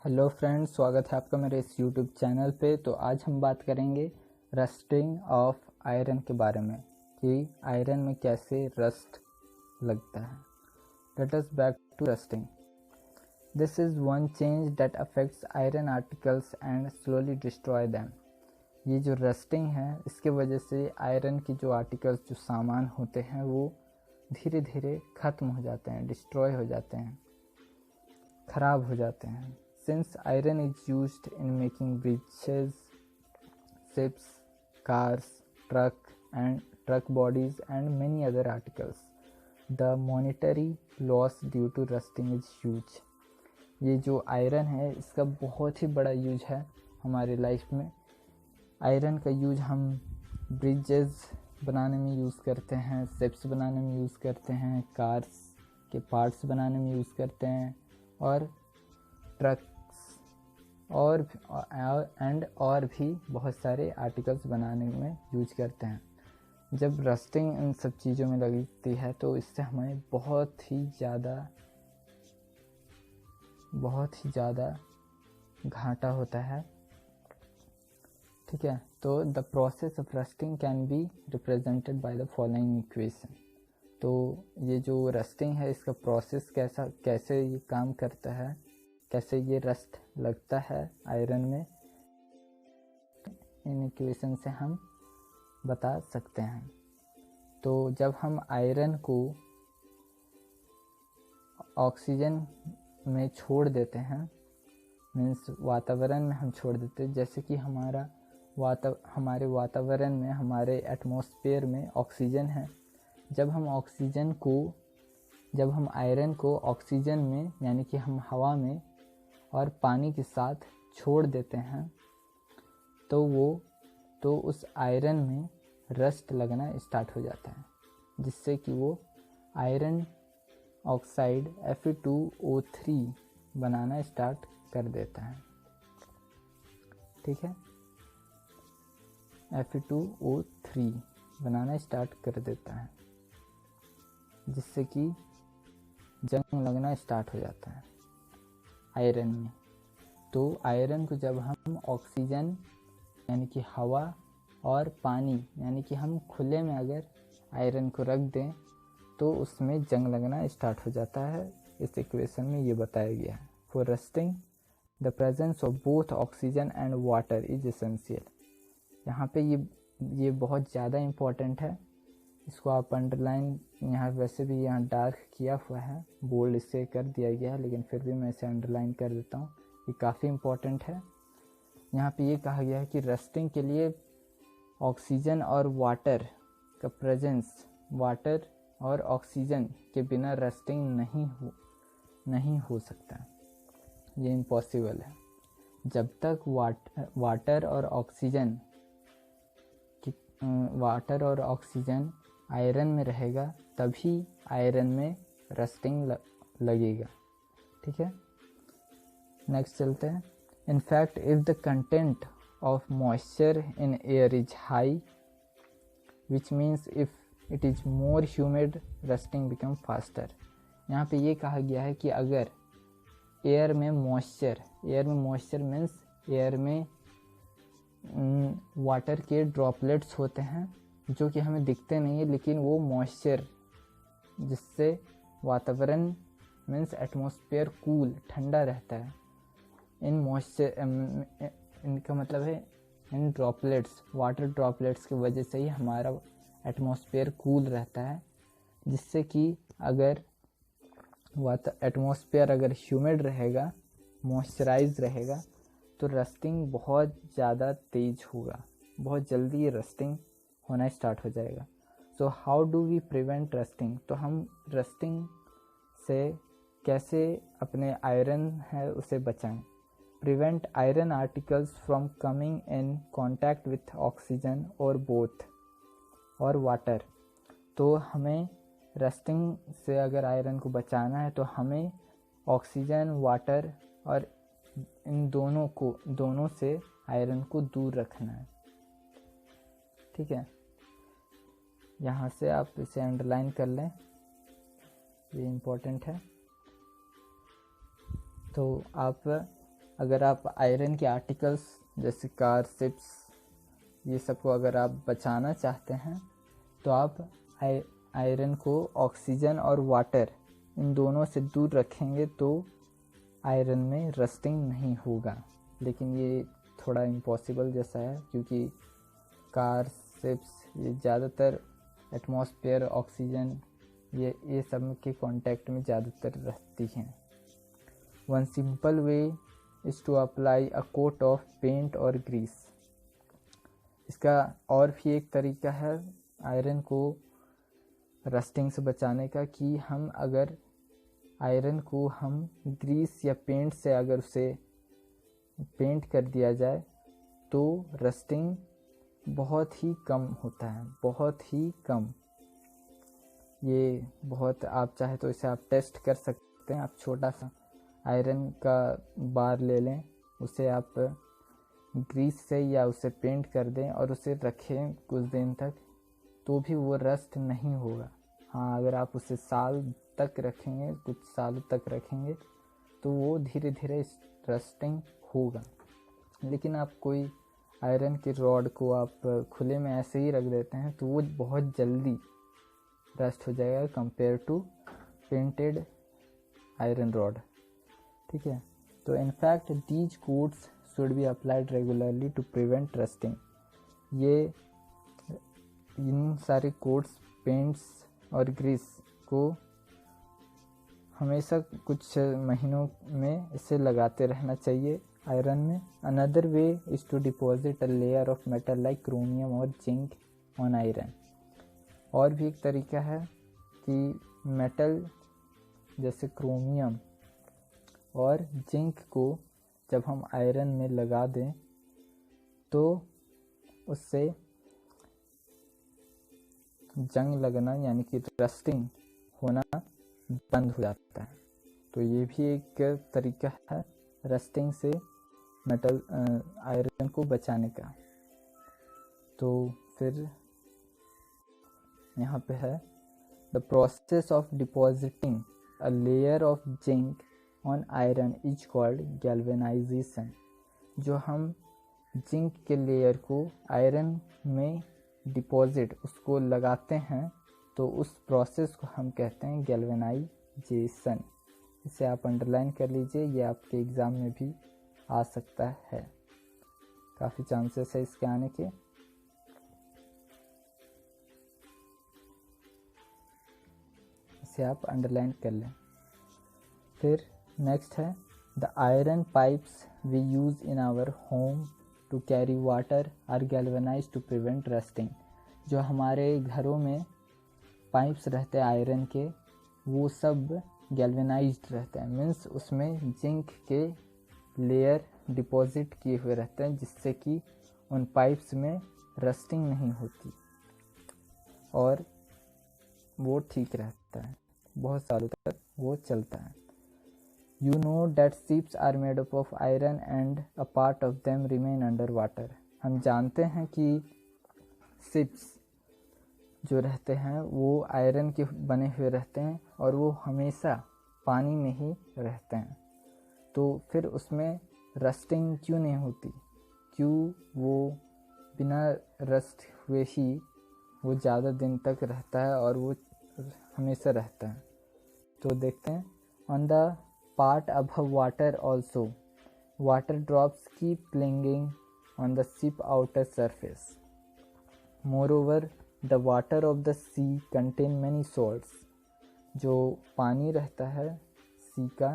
Hello friends, स्वागत है आपका मेरे इस यूट्यूब चैनल पे। तो आज हम बात करेंगे रस्टिंग ऑफ आयरन के बारे में कि आयरन में कैसे रस्ट लगता है। Let us back to rusting. This is one change that affects iron articles and slowly destroy them. ये जो रस्टिंग है, इसके वजह से आयरन की जो आर्टिकल्स, जो सामान होते हैं, वो धीरे धीरे ख़त्म हो जाते हैं, डिस्ट्रॉय हो जाते हैं, ख़राब हो जाते हैं। Since iron is used in making bridges, ships, cars, truck bodies and many other articles, the monetary loss due to rusting is huge. ये जो आयरन है, इसका बहुत ही बड़ा यूज है हमारे लाइफ में। आयरन का यूज हम ब्रिजेस बनाने में यूज़ करते हैं, शिप्स बनाने में यूज़ करते हैं, कार्स के पार्ट्स बनाने में यूज़ करते हैं, और ट्रक्स और भी बहुत सारे आर्टिकल्स बनाने में यूज करते हैं। जब रस्टिंग इन सब चीज़ों में लगती है तो इससे हमें बहुत ही ज़्यादा घाटा होता है। ठीक है, तो the process of rusting can be represented by the following equation. तो ये जो रस्टिंग है, इसका प्रोसेस कैसे ये काम करता है, कैसे ये रस्ट लगता है आयरन में, इन इक्वेशन से हम बता सकते हैं। तो जब हम आयरन को ऑक्सीजन में छोड़ देते हैं, मीन्स वातावरण में हम छोड़ देते हैं, जैसे कि हमारे वातावरण में, हमारे एटमॉस्फेयर में ऑक्सीजन है। जब हम आयरन को ऑक्सीजन में, यानी कि हम हवा में और पानी के साथ छोड़ देते हैं, तो उस आयरन में रस्ट लगना स्टार्ट हो जाता है, जिससे कि वो आयरन ऑक्साइड Fe2O3 बनाना स्टार्ट कर देता है। ठीक है, Fe2O3 बनाना स्टार्ट कर देता है, जिससे कि जंग लगना स्टार्ट हो जाता है आयरन में। तो आयरन को जब हम ऑक्सीजन, यानी कि हवा, और पानी, यानी कि हम खुले में अगर आयरन को रख दें तो उसमें जंग लगना स्टार्ट हो जाता है। इस इक्वेशन में ये बताया गया है। For rusting the presence of both oxygen and water is essential. यहाँ पे ये बहुत ज़्यादा इम्पॉर्टेंट है। इसको आप अंडरलाइन, यहाँ वैसे भी यहाँ डार्क किया हुआ है, बोल्ड इससे कर दिया गया है, लेकिन फिर भी मैं इसे अंडरलाइन कर देता हूँ। ये काफ़ी इम्पोर्टेंट है। यहाँ पे ये कहा गया है कि रस्टिंग के लिए ऑक्सीजन और वाटर का प्रेजेंस, वाटर और ऑक्सीजन के बिना रस्टिंग नहीं हो सकता। ये इम्पॉसिबल है। जब तक वाटर और ऑक्सीजन आयरन में रहेगा, तभी आयरन में रस्टिंग लगेगा। ठीक है, नेक्स्ट चलते हैं। In fact if the content of moisture in air is high, which means if it is more humid, rusting become faster. यहाँ पे ये कहा गया है कि अगर एयर में मॉइस्चर मीन्स एयर में वाटर के ड्रॉपलेट्स होते हैं, जो कि हमें दिखते नहीं है, लेकिन वो मॉइस्चर, जिससे वातावरण मीन्स एटमॉस्फेयर कूल, ठंडा रहता है। इनका मतलब है इन ड्रॉपलेट्स, वाटर ड्रॉपलेट्स की वजह से ही हमारा एटमॉस्फेयर कूल रहता है, जिससे कि अगर एटमॉस्फेयर अगर ह्यूमिड रहेगा, मॉइस्चराइज रहेगा, तो रस्टिंग बहुत ज़्यादा तेज होगा, बहुत जल्दी रस्टिंग होना स्टार्ट हो जाएगा। So how do we prevent rusting? तो हम रस्टिंग से कैसे अपने आयरन है उसे बचाएं? Prevent iron articles from coming in contact with oxygen और बोथ और वाटर। तो हमें रस्टिंग से अगर आयरन को बचाना है, तो हमें ऑक्सीजन, वाटर और इन दोनों से आयरन को दूर रखना है। ठीक है, यहाँ से आप इसे अंडरलाइन कर लें, ये इम्पोर्टेंट है। तो आप अगर आप आयरन के आर्टिकल्स जैसे कार, शिप्स, ये सब को अगर आप बचाना चाहते हैं तो आप आयरन को ऑक्सीजन और वाटर इन दोनों से दूर रखेंगे तो आयरन में रस्टिंग नहीं होगा। लेकिन ये थोड़ा इम्पॉसिबल जैसा है, क्योंकि कार, शिप्स ये ज़्यादातर एटमॉस्फेयर, ऑक्सीजन ये सब के कांटेक्ट में ज़्यादातर रहती हैं। One simple way is to apply a coat of paint और ग्रीस। इसका और भी एक तरीका है आयरन को रस्टिंग से बचाने का, कि हम अगर आयरन को हम ग्रीस या पेंट से अगर उसे पेंट कर दिया जाए तो रस्टिंग बहुत ही कम होता है, बहुत ही कम। ये बहुत, आप चाहे तो इसे आप टेस्ट कर सकते हैं। आप छोटा सा आयरन का बार ले लें, उसे आप ग्रीस से या उसे पेंट कर दें और उसे रखें कुछ दिन तक, तो भी वो रस्ट नहीं होगा। हाँ, अगर आप उसे साल तक रखेंगे, कुछ सालों तक रखेंगे, तो वो धीरे धीरे रस्टिंग होगा। लेकिन आप कोई आयरन के रॉड को आप खुले में ऐसे ही रख देते हैं तो वो बहुत जल्दी रस्ट हो जाएगा compare to painted iron rod. ठीक है, तो in fact these coats should be applied regularly to prevent rusting. ये इन सारे कोट्स, पेंट्स और ग्रीस को हमेशा कुछ महीनों में इसे लगाते रहना चाहिए आयरन में। Another way is to deposit a layer of metal like chromium और जिंक ऑन आयरन। और भी एक तरीका है कि मेटल जैसे क्रोमियम और जिंक को जब हम आयरन में लगा दें तो उससे जंग लगना यानी कि रस्टिंग होना बंद हो जाता है। तो ये भी एक तरीका है रस्टिंग से मेटल आयरन को बचाने का। तो फिर यहाँ पे है the process of depositing a layer of zinc on iron is called galvanisation. जो हम जिंक के लेयर को आयरन में डिपॉजिट उसको लगाते हैं तो उस प्रोसेस को हम कहते हैं गैल्वेनाइजेशन। इसे आप अंडरलाइन कर लीजिए, ये आपके एग्ज़ाम में भी आ सकता है, काफ़ी चांसेस है इसके आने के। इसे आप अंडरलाइन कर लें। फिर नेक्स्ट है the iron pipes we use in our home to carry water are galvanised to prevent rusting. जो हमारे घरों में पाइप्स रहते हैं आयरन के, वो सब गैल्वेनाइज्ड रहते हैं, मीन्स उसमें जिंक के लेयर डिपॉजिट किए हुए रहते हैं, जिससे कि उन पाइप्स में रस्टिंग नहीं होती और वो ठीक रहता है, बहुत सालों तक वो चलता है। You know that ships are made up of iron and a part of them remain under water. हम जानते हैं कि शिप्स जो रहते हैं वो आयरन के बने हुए रहते हैं और वो हमेशा पानी में ही रहते हैं। तो फिर उसमें रस्टिंग क्यों नहीं होती? क्यों वो बिना रस्ट हुए ही वो ज़्यादा दिन तक रहता है और वो हमेशा रहता है? तो देखते हैं। On the part above water also, water drops keep clinging on the ship outer surface. Moreover, the water of the sea contain many salts. जो पानी रहता है सी का,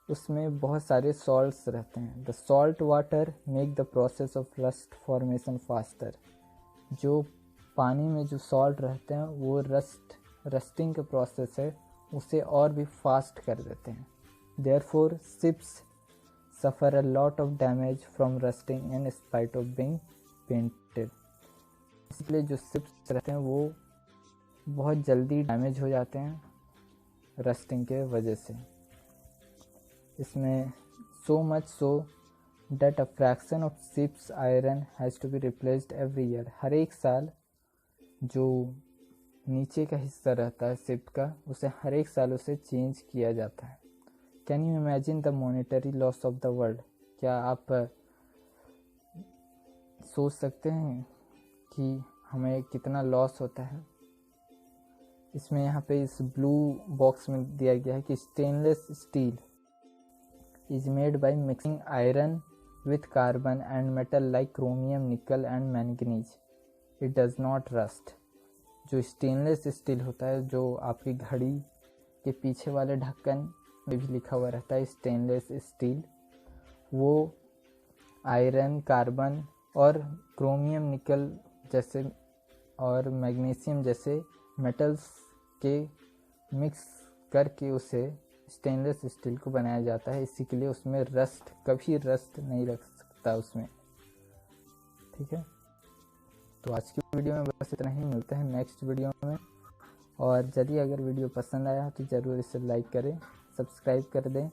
उसमें बहुत सारे सॉल्ट्स रहते हैं। The salt water make the process of rust formation faster. जो पानी में जो सॉल्ट रहते हैं वो रस्टिंग का प्रोसेस है उसे और भी फास्ट कर देते हैं। Therefore, ships suffer a lot of damage from rusting in spite of being painted. इसलिए जो शिप्स रहते हैं वो बहुत जल्दी डैमेज हो जाते हैं रस्टिंग के वजह से। इसमें so much so that a fraction of ships iron has to be replaced every year. हर एक साल जो नीचे का हिस्सा रहता है शिप का, उसे हर एक साल उसे चेंज किया जाता है। Can you imagine the monetary loss of the world? क्या आप सोच सकते हैं कि हमें कितना लॉस होता है? इसमें यहाँ पे इस ब्लू बॉक्स में दिया गया है कि stainless steel is made by mixing iron with carbon and metal like chromium, निकल and manganese. It does not rust. जो स्टेनलेस स्टील होता है, जो आपकी घड़ी के पीछे वाले ढक्कन में भी लिखा हुआ रहता है स्टेनलेस स्टील, वो आयरन, कार्बन और क्रोमियम, निकल जैसे और मैग्नीशियम जैसे मेटल्स के मिक्स करके उसे स्टेनलेस स्टील को बनाया जाता है। इसी के लिए उसमें रस्ट, कभी रस्ट नहीं रख सकता उसमें। ठीक है, तो आज की वीडियो में बस इतना ही। मिलते हैं नेक्स्ट वीडियो में। और यदि अगर वीडियो पसंद आया तो ज़रूर इसे लाइक करें, सब्सक्राइब कर दें